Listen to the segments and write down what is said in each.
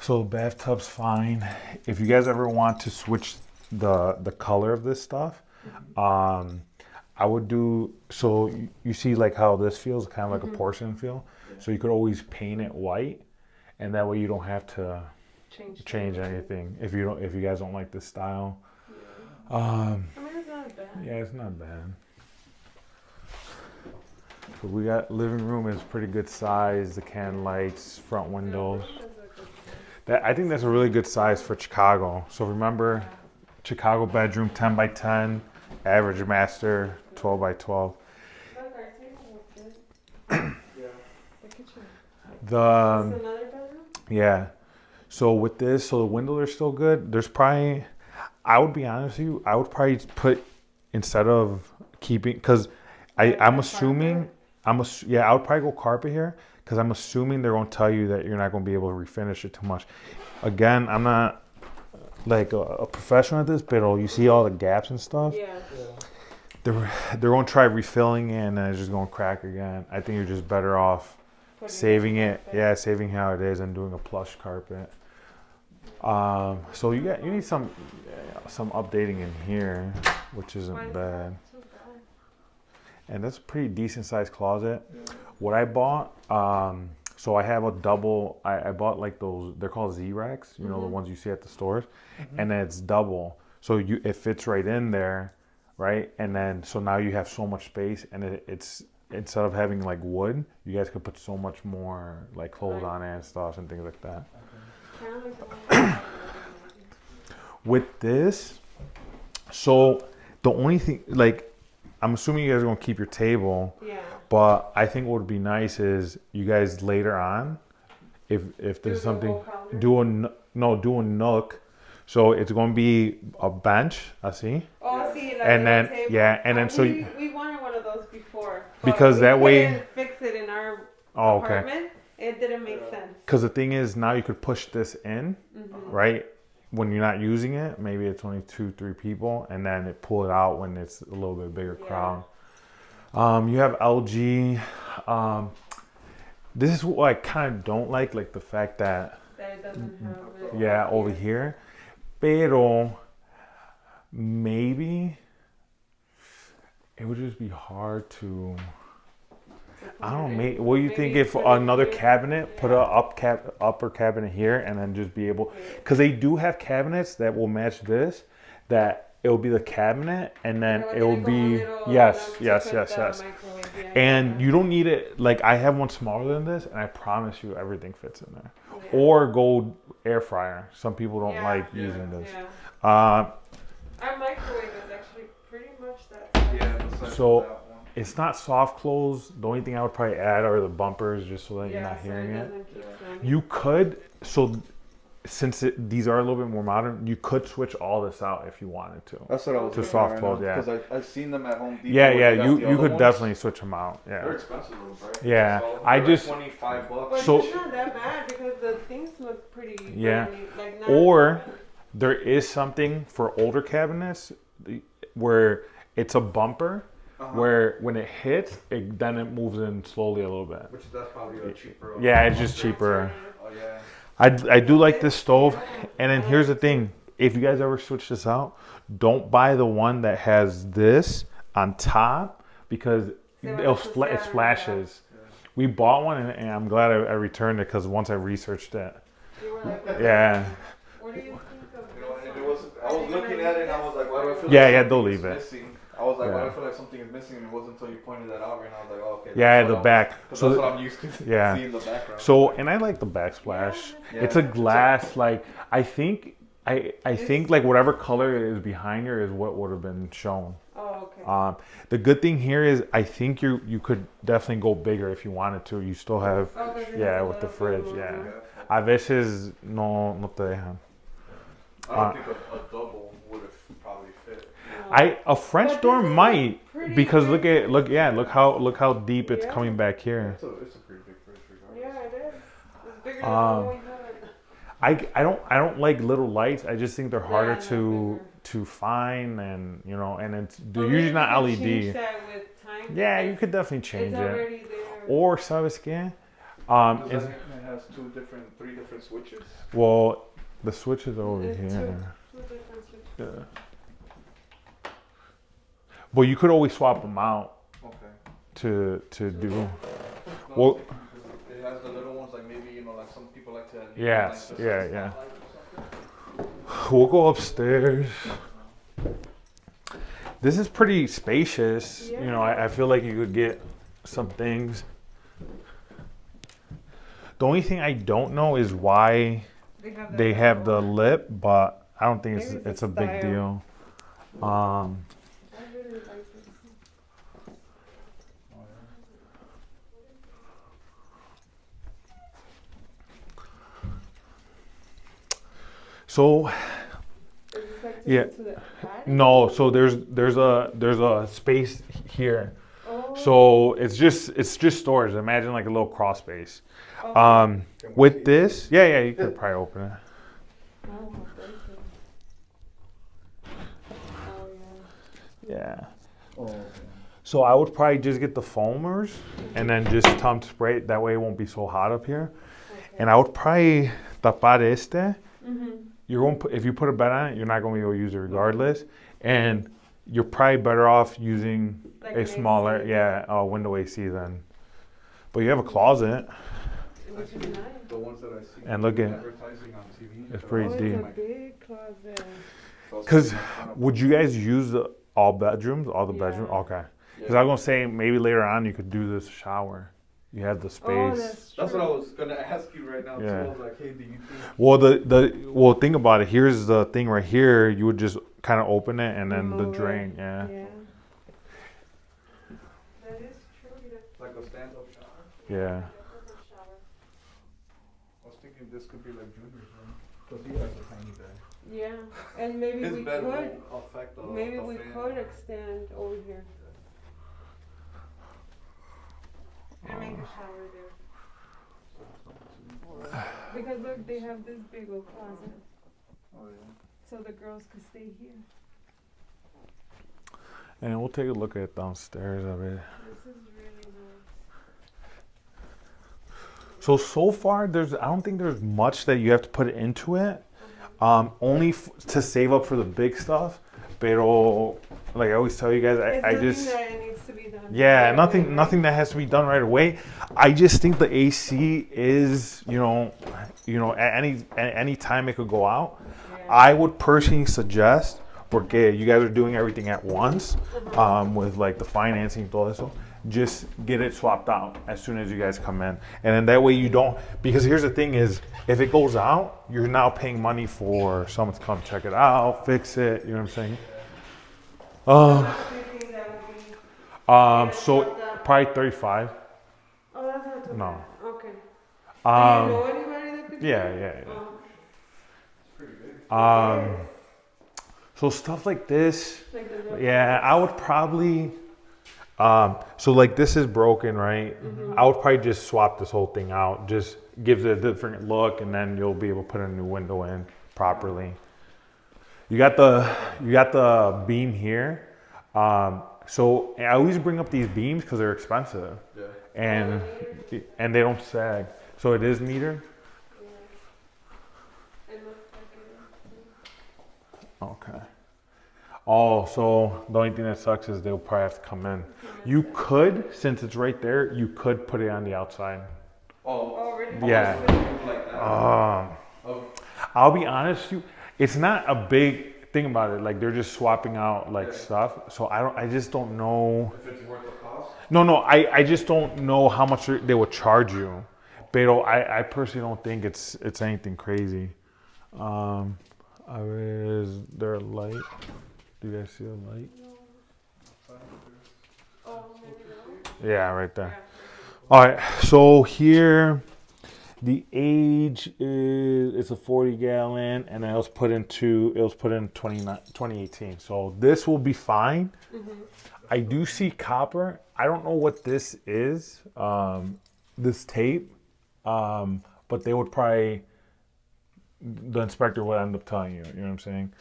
So bathtub's fine. If you guys ever want to switch the color of this stuff, I would do, so you see like how this feels kind of like a porcelain feel. So you could always paint it white, and that way you don't have to change anything if you guys don't like this style. I mean, it's not bad. Yeah, it's not bad. So we got living room is pretty good size. The can lights, front windows. I think that's a really good size for Chicago. So remember, Chicago bedroom 10 by 10, average master 12 by 12. Another bedroom? Yeah. So with this, so the windows are still good. There's probably, I would be honest with you, I would probably put, instead of keeping, because I'm assuming, I would probably go carpet here, because I'm assuming they're going to tell you that you're not going to be able to refinish it too much. Again, I'm not like a professional at this, but you see all the gaps and stuff. Yeah. They're going to try refilling it, and then it's just going to crack again. I think you're just better off saving it. Yeah, saving how it is and doing a plush carpet. So you need some updating in here, which isn't bad. And that's a pretty decent sized closet. Yeah. What I bought, so I have a double. I bought like those. They're called Z racks. You know, the ones you see at the stores, and then it's double. So it fits right in there, right? And then so now you have so much space, and it's instead of having like wood, you guys could put so much more like clothes on it and stuff and things like that. Okay. With this, so the only thing, like, I'm assuming you guys are gonna keep your table. Yeah. But I think what would be nice is you guys later on, if there's something, do a nook. So it's gonna be a bench. I see. Oh, I see. Like and then table. Yeah, and then we wanted one of those before. Because that way. We couldn't fix it in our apartment. It didn't make sense. Because the thing is, now you could push this in, right? When you're not using it, maybe it's only 2-3 people, and then pull it out when it's a little bit bigger crowd. You have LG. This is what I kind of don't like the fact that it doesn't have it. Over here. Pero maybe it would just be hard to. I don't know. What do you think if another cabinet, put a upper cabinet here, and then just be able, because they do have cabinets that will match this, that it will be the cabinet, and then it will be yes. And you don't need it. Like, I have one smaller than this, and I promise you everything fits in there. Yeah. Or go air fryer. Some people don't like using this. Yeah. Our microwave is actually pretty much that. Yeah. So. It's not soft close. The only thing I would probably add are the bumpers, just so that you're not hearing it. You could, since these are a little bit more modern, you could switch all this out if you wanted to. That's what I was to soft close, because I've seen them at Home Depot. Yeah. You could definitely switch them out. Yeah. They're expensive, right? Yeah, so I just $25. But it's not that bad because the things look pretty. Yeah. Like or there is something for older cabinets where it's a bumper. Where when it hits, then it moves in slowly a little bit. Which that's probably cheaper. Yeah, it's just cheaper. Oh yeah. I do like this stove, and then here's the thing: if you guys ever switch this out, don't buy the one that has this on top because it splashes. Yeah. We bought one, and I'm glad I returned it because once I researched it. Yeah. What do you think of this? I was looking at it, and I was like, why do I feel like they'll leave it. Missing? I was like, I feel like something is missing, and it wasn't until you pointed that out, and I was like, oh, okay. Yeah, the back. So that's what I'm used to. Yeah. Seeing the background. So, and I like the backsplash. Yeah. It's a glass. Like, I think like whatever color is behind here is what would have been shown. Oh, okay. The good thing here is I think you could definitely go bigger if you wanted to. You still have with the fridge. Yeah. A veces no te dejan. I don't think a double would have probably fit. A French door might, because look how deep it's coming back here. It's a pretty big fridge, regardless. Yeah, it is. It's bigger than what we had. I don't like little lights. I just think they're harder to find, and they're usually not LED. Change that with time. Yeah, you could definitely change it's it. Already there. Or sabes qué? has three different switches. Well, the switch is over It's here. two different switches. Yeah. Well, you could always swap them out Okay. to do. No, Well, because it has the little ones, like maybe, you know, like some people like to. yes, like yeah, the yeah. spotlight or something. We'll go upstairs. This is pretty spacious. You know, I feel like you could get some things. The only thing I don't know is why they have the lip, but I don't think Maybe it's a big deal. I really like this. Oh, So Is this like to Yeah. go to the attic? no, so there's a space here. Oh. So it's just storage. Imagine like a little crawl space. Okay. Can we With see? this, yeah, you could probably open it. Oh, thank you. Oh, yeah. Yeah. Oh, okay. So I would probably just get the foamers and then just tell them to spray it. That way it won't be so hot up here. Okay. And I would probably tapar este. Mm-hmm. You're going to put, if you put a bed on it, you're not going to be able to use it regardless. And you're probably better off using Like a an smaller, AC. window AC then. But you have a closet. Which is nice. The ones that I see And look at- advertising on TV. It's pretty Oh, deep. it's a big closet. Because would you guys use all bedrooms? All the bedrooms? Yeah. Okay. Because I was going to say maybe later on you could do this shower. You have the space. Oh, that's true. That's what I was gonna ask you right now. Yeah. Too. I was like, hey, do you think? Well, think about it. Here's the thing right here. You would just kind of open it and then Remove the it. drain. Yeah. Yeah. That is true. Like a stand-up shower. Yeah. I was thinking this could be like Junior's room. Because he has a tiny bed. Yeah, and maybe His we bed could, won't affect the maybe the we fan. could extend over here and make a shower there. Because look, they have this big old closet, Oh, yeah. so the girls could stay here. And we'll take a look at downstairs of it. This is really nice. So far, I don't think there's much that you have to put into it. Only to save up for the big stuff. Pero, like I always tell you guys, It's I nothing just. that it needs to be done. Yeah, right nothing away, nothing that has to be done right away. I just think the AC is, at any time it could go out. right? I would personally suggest, porque you guys are doing everything at once, with like the financing and todo eso, just get it swapped out as soon as you guys come in. And then that way you don't, because here's the thing is, if it goes out, you're now paying money for someone to come check it out, fix it, you know what I'm saying? How much do you think that would be? So probably 35. Oh, that's not too No. bad. Okay. Do you know Um, anybody that could do yeah, it? yeah, Oh, yeah. So stuff like this, like the little- yeah, I would probably, so like this is broken, right? I would probably just swap this whole thing out, just gives it a different look, and then you'll be able to put a new window in properly. You got the beam here. So I always bring up these beams because they're expensive, Yeah. and they don't sag. So it is metered. Yeah. It looks like it Okay. Oh, so the only thing that sucks is they'll probably have to come in. You could, since it's right there, you could put it on the outside. Oh, Oh, really? Yeah. like that. Oh, I'll be honest with you, it's not a big thing about it. Like they're just swapping out like stuff. So I just don't know. if it's worth the cost. No, I just don't know how much they would charge you. Pero I personally don't think it's anything crazy. Is there a light? Do you guys see a light? Oh, maybe no. Yeah, right there. Yeah. All right, so here the age is it's a 40 gallon, and it was put in 2018. So this will be fine. I do see copper. I don't know what this is, this tape, but they would probably, the inspector would end up telling you. You know what I'm saying?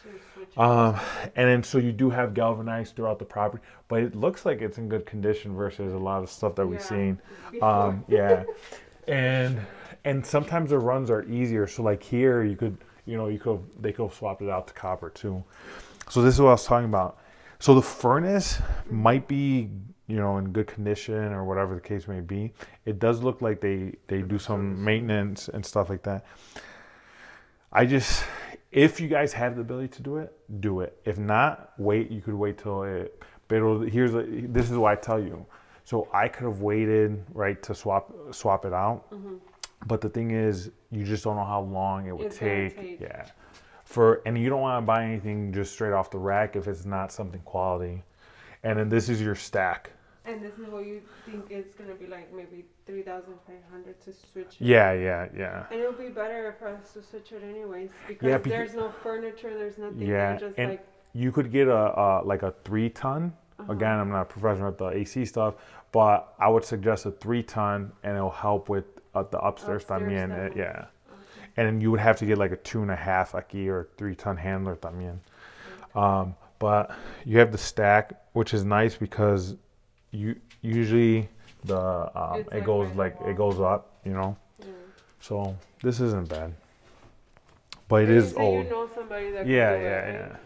And then so you do have galvanized throughout the property, but it looks like it's in good condition versus a lot of stuff that we've Yeah. seen. Before. Yeah, and And sometimes the runs are easier. So like here, they could swap it out to copper too. So this is what I was talking about. So the furnace might be, in good condition or whatever the case may be. It does look like they do some maintenance and stuff like that. If you guys have the ability to do it, do it. If not, wait. You could wait till it. But this is what I tell you. So I could have waited, right, to swap it out. But the thing is, you just don't know how long it would take. Yeah. And you don't want to buy anything just straight off the rack if it's not something quality. And then this is your stack. And this is what you think it's gonna be like, maybe 3,500 to switch it. Yeah. And it'll be better for us to switch it anyways because there's no furniture, there's nothing. Yeah, just and like you could get a 3-ton. Again, I'm not a professional at the AC stuff, but I would suggest a 3-ton, and it'll help with the upstairs también. Yeah. Okay. And then you would have to get like a 2.5 aquí or 3-ton handler también. Okay. But you have the stack, which is nice because usually it goes up, Yeah. So this isn't bad, but it is old. You know somebody that Yeah. And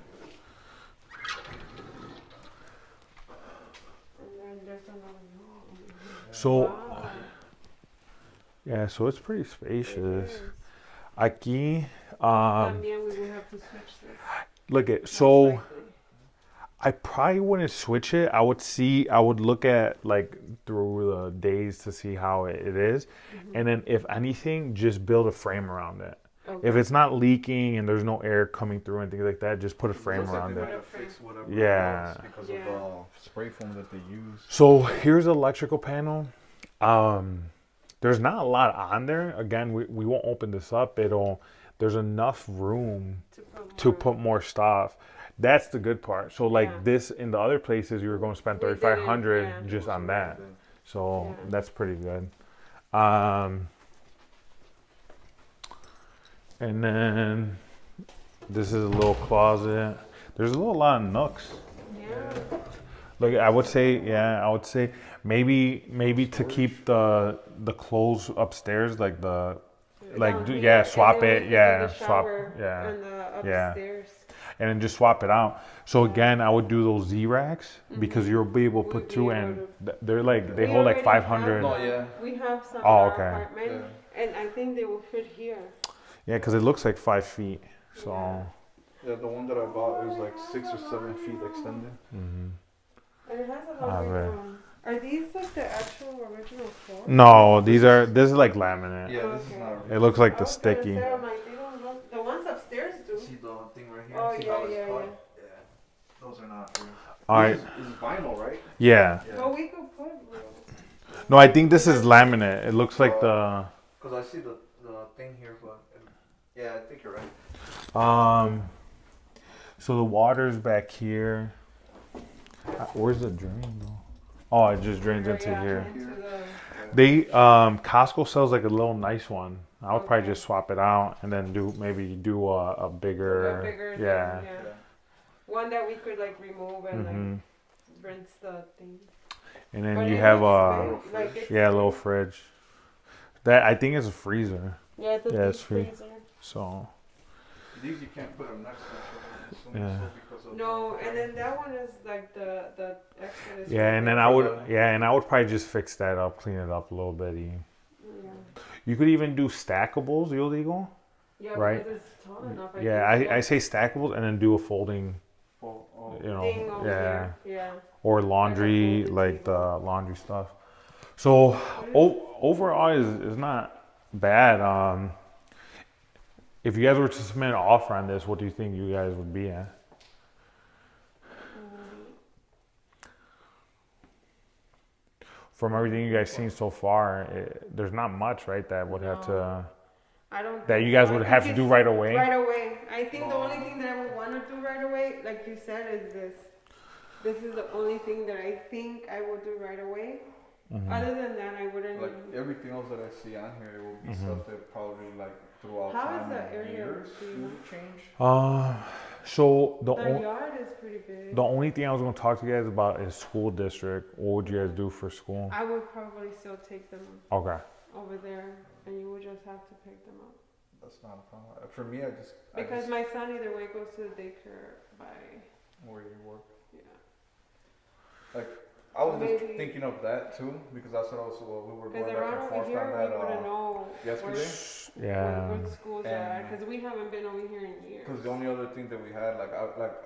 then there's another. So Wow. yeah, so it's pretty spacious. Aquí, También we will have to switch this. look at so. I probably wouldn't switch it. I would look at like through the days to see how it is. And then if anything, just build a frame around it. Okay. If it's not leaking and there's no air coming through and things like that, just put a frame around it. Fix whatever because of the spray foam that they use. So here's the electrical panel. There's not a lot on there. Again, we won't open this up. There's enough room to put more stuff. That's the good part. So this in the other places you were going to spend 3,500 just on that. So that's pretty good. And then this is a little closet. There's a lot of nooks. Yeah. Look, I would say maybe to keep the clothes upstairs, swap it, swap, upstairs. And then just swap it out. So again, I would do those Z racks because you'll be able to put two, and they hold like 500. We have some in our apartment, and I think they will fit here. Yeah, because it looks like 5 feet. So. Yeah, the one that I bought is like 6 or 7 feet extended. And it has a lot are these like the actual original floor? No, this is like laminate. Yeah, this is not. It looks like the sticky. They don't look, the ones upstairs do. See the thing right here? Oh, See how it's cut? Yeah. Those are not real. Alright. This is vinyl, right? Yeah. But we could put real. No, I think this is laminate. It looks like the. Because I see the thing here, but yeah, I think you're right. So the water's back here. Where's the drain though? Oh, it just drains into here. They Costco sells like a little nice one. I would probably just swap it out and then do a bigger thing. One that we could like remove and rinse the thing. And then you have a little fridge. That I think is a freezer. Yeah, it's a freezer. So. These you can't put them next to each other. Yeah. No, and then that one is like the extra. Yeah, and then I would probably just fix that up, clean it up a little bit. Yeah. You could even do stackables, illegal. Yeah, right? Because it's tall enough. I say stackables and then do a folding. Thing over there. Yeah. Or laundry, like the laundry stuff. So overall is not bad. If you guys were to submit an offer on this, what do you think you guys would be at? From everything you guys seen so far, there's not much, right? That would have to. I don't. That you guys would have to do right away. Right away. I think the only thing that I would want to do right away, like you said, is this. This is the only thing that I think I would do right away. Other than that, I wouldn't. Like everything else that I see on here, it will be stuff that probably like throughout How time is the area years you would change. So the yard is pretty big. The only thing I was going to talk to you guys about is school district. What would you guys do for school? I would probably still take them. Okay. Over there. and you would just have to pick them up. That's not a problem. For me, Because my son either way goes to the daycare by, where you work. yeah. Like, I was just Maybe. thinking of that too, because that's what I was, we were Because going back around and over forth here, on we wouldn't that know yesterday. Yeah. where good schools are And- because we haven't been over here in years. Because the only other thing that we had, like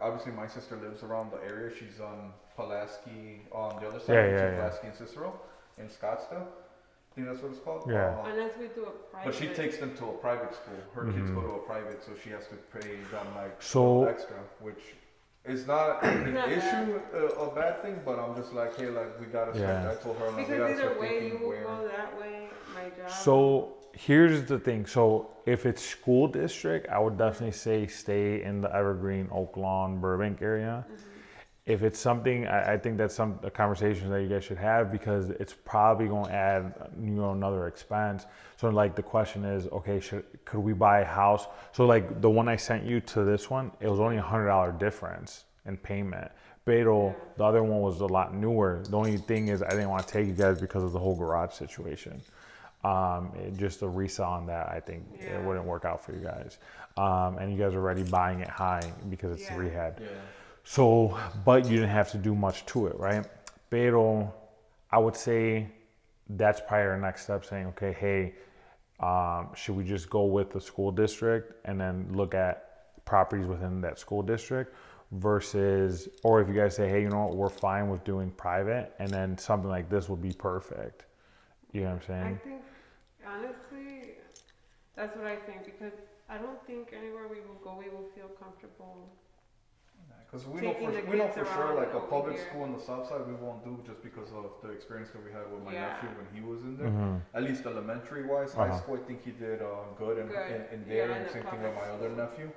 obviously my sister lives around the area. She's on Pulaski, on the other side, Yeah, between yeah, yeah. Pulaski and Cicero, in Scottsdale. I think that's what it's called. Yeah. Unless we do a private. But she takes them to a private school. Her kids go to a private, so she has to pay them like So- extra, which is not an not issue, a bad thing. But I'm just like, hey, like we gotta start. Yeah. I told her, like, we Because gotta either start way, you thinking will where. go that way. My job. So here's the thing. So if it's school district, I would definitely say stay in the Evergreen, Oak Lawn, Burbank area. If it's something, I think that's a conversation that you guys should have because it's probably going to add, another expense. So like the question is, okay, could we buy a house? So like the one I sent you to this one, it was only $100 difference in payment. Pero the other one was a lot newer. The only thing is I didn't want to take you guys because of the whole garage situation. Just a resale on that, I think it wouldn't work out for you guys. And you guys are already buying it high because it's rehab. Yeah. So, but you didn't have to do much to it, right? Pero I would say that's probably our next step, saying, okay, hey, should we just go with the school district and then look at properties within that school district versus, or if you guys say, hey, you know what, we're fine with doing private, and then something like this would be perfect. You know what I'm saying? I think, honestly, that's what I think because I don't think anywhere we will go, we will feel comfortable. Because we Taking the know kids for sure, around like a over public here. school on the south side, we won't do just because of the experience that we had with my Yeah. nephew when he was in there. Mhm. At least elementary wise, high school, I think he did good in Good. there, Yeah, in and the same thing with public my other nephew.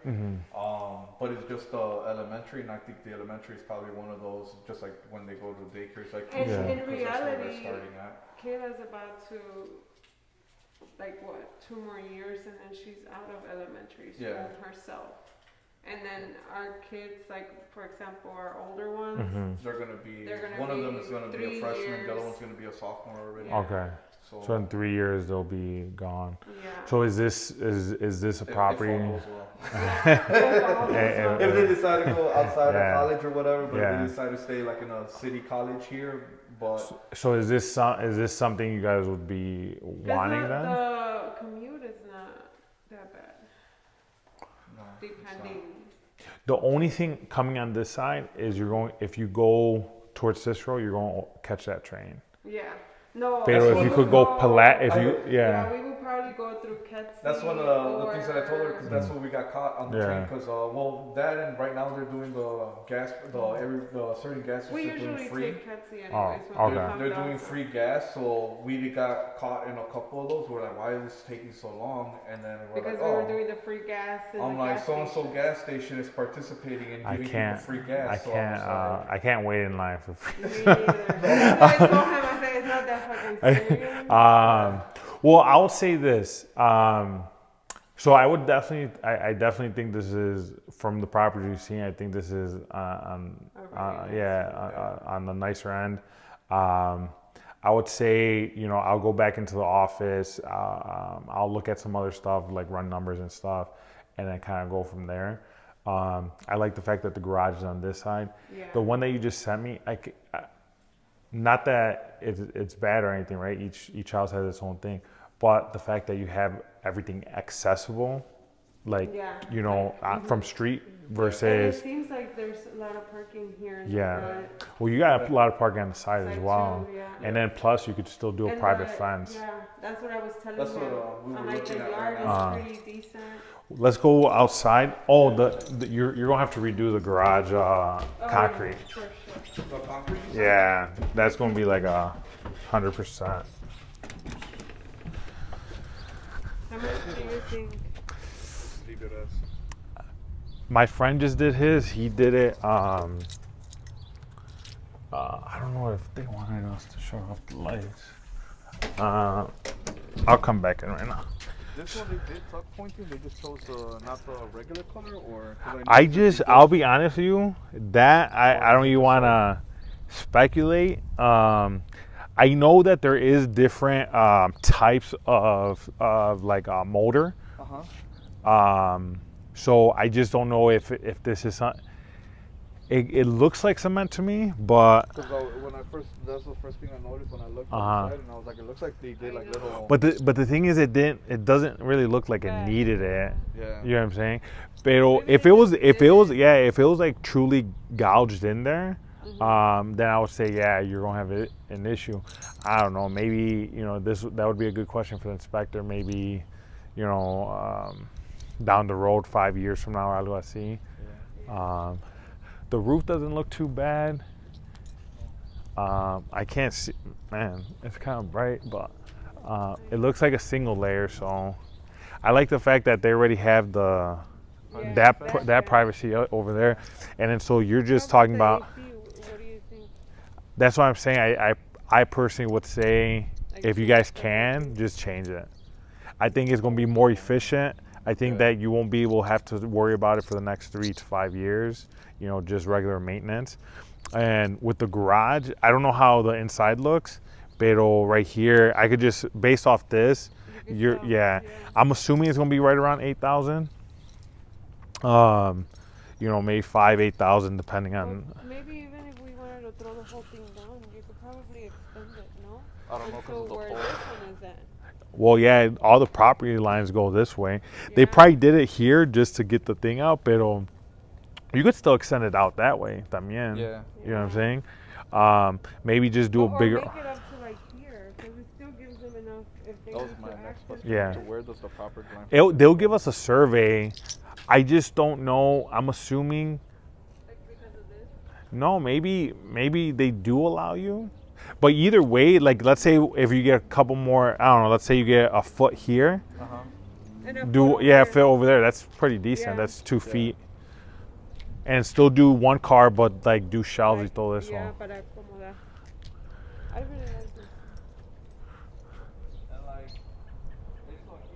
But it's just elementary, and I think the elementary is probably one of those, just like when they go to daycare, it's like And Yeah. in because that's where they're reality, starting at. Kayla's about to, like what, 2 more years and then she's out of elementary school herself. And then our kids, like for example, our older ones, They're gonna be They're gonna one of them be is gonna be 3 a freshman, the other years. one's gonna be a sophomore already. Yeah. Okay. So in 3 years they'll be gone. yeah. So is this a property? If all goes well. And- If they decide to go outside Yeah. of college or whatever, but Yeah. if they decide to stay like in a city college here, but So is this something you guys would be wanting then? The commute is not that bad, no, depending. The only thing coming on this side is if you go towards Cicero, you're going to catch that train. Yeah. No. Pero That's if what you we could go I- yeah. we will probably go through Ketsi. That's one of the things that I told her because that's what we got caught on the Yeah. train. Because that and right now they're doing the certain gas We stations are doing usually free. take Ketsi anyways. Oh, when we okay. come They're down doing to- free gas, so we got caught in a couple of those. We're like, why is this taking so long? And then we're Because like, we were doing the free gas. In I'm the like, gas so and so station. gas station is participating in I giving can't people free gas. I so can't was like, I can't wait in line for free. Me neither. That's why I told him, I said, it's not that fucking serious. Well, I would say this. So I would I definitely think this is from the property you've seen. I think this is on the nicer end. I would say I'll go back into the office. I'll look at some other stuff like run numbers and stuff, and then kind of go from there. I like the fact that the garage is on this side. Yeah. The one that you just sent me, not that it's bad or anything, right? Each house has its own thing, but the fact that you have everything accessible, like from street And versus it seems like there's a lot of parking here. In Yeah. The front. well, you got a lot of parking on the side as Side well, too, yeah. and then plus you could still do a And private the- fence. Yeah, that's what I was telling That's him. what, we were I'm like, the looking at yard right is now. pretty decent. Let's go outside. Oh, you're gonna have to redo the garage concrete. For sure. The concrete? Yeah, that's gonna be like 100%. How much do you think? Leave it as. My friend just did his. He did it. I don't know if they wanted us to show off the lights. I'll come back in right now. This one they did tuck pointing. They just chose not the regular color, or I'll be honest with you. That I don't even want to speculate. I know that there is different types of like motor. So I just don't know if this is something. It looks like cement to me, but Because when I first, that's the first thing I noticed when I looked inside, and I was like, it looks like they did like little. but the thing is, it doesn't really look like it needed it. Yeah. You know what I'm saying? But if it was like truly gouged in there, then I would say you're gonna have an issue. I don't know. Maybe that would be a good question for the inspector. Maybe down the road 5 years from now, algo así. The roof doesn't look too bad. I can't see, man, it's kind of bright, but it looks like a single layer. So I like the fact that they already have that privacy over there. And then so you're just talking about, what do you think? that's what I'm saying. I personally would say, if you guys can, just change it. I think it's going to be more efficient. I think that you won't be able to have to worry about it for the next 3 to 5 years, just regular maintenance. And with the garage, I don't know how the inside looks, but right here, I could just, based off this, I'm assuming it's going to be right around 8,000. Maybe 8,000, depending on. Maybe even if we wanted to throw the whole thing down, you could probably extend it, no? I don't know, So where this one is at? Well, yeah, all the property lines go this way. They probably did it here just to get the thing out, but you could still extend it out that way, también. Yeah. You know what I'm saying? Maybe just do a bigger. Or make it up to like here, because it still gives them enough if they That was need my to next access. question. So where does the property line? They'll give us a survey. I just don't know. I'm assuming. Like because of this? No, maybe they do allow you. But either way, like let's say if you get a couple more, I don't know, let's say you get a foot here. Fit over there. That's pretty decent. That's 2 feet. And still do one car, but like do shelves y todo eso. Yeah, para acomodar. I really like